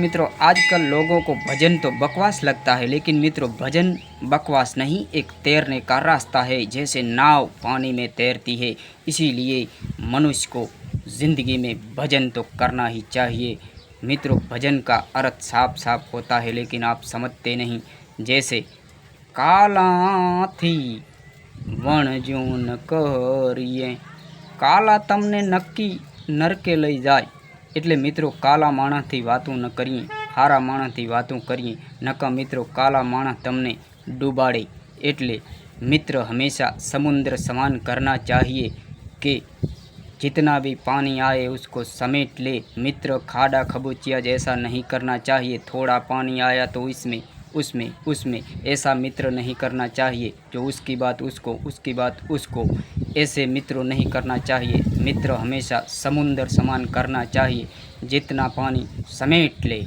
मित्रों आजकल लोगों को भजन तो बकवास लगता है, लेकिन मित्रों भजन बकवास नहीं, एक तैरने का रास्ता है। जैसे नाव पानी में तैरती है, इसीलिए मनुष्य को ज़िंदगी में भजन तो करना ही चाहिए। मित्रों भजन का अर्थ साफ साफ होता है, लेकिन आप समझते नहीं। जैसे काला थी वण जून करिए, काला तमने नक्की नरके लई जाए। એટલે મિત્રો કાલા માણસથી વાતું ન કરીએ, હારા માણસથી વાતું કરીએ, નકા મિત્રો કાલા માણસ તમને ડૂબાડે। એટલે मित्र हमेशा समुद्र समान करना चाहिए कि जितना भी पानी आए उसको समेट ले। मित्र खाड़ा खबूचिया जैसा नहीं करना चाहिए, थोड़ा पानी आया तो इसमें उसमें उसमें ऐसा मित्र नहीं करना चाहिए जो उसकी बात उसको उसकी बात उसको, ऐसे मित्रों नहीं करना चाहिए। मित्र हमेशा समुंदर समान करना चाहिए, जितना पानी समेट ले।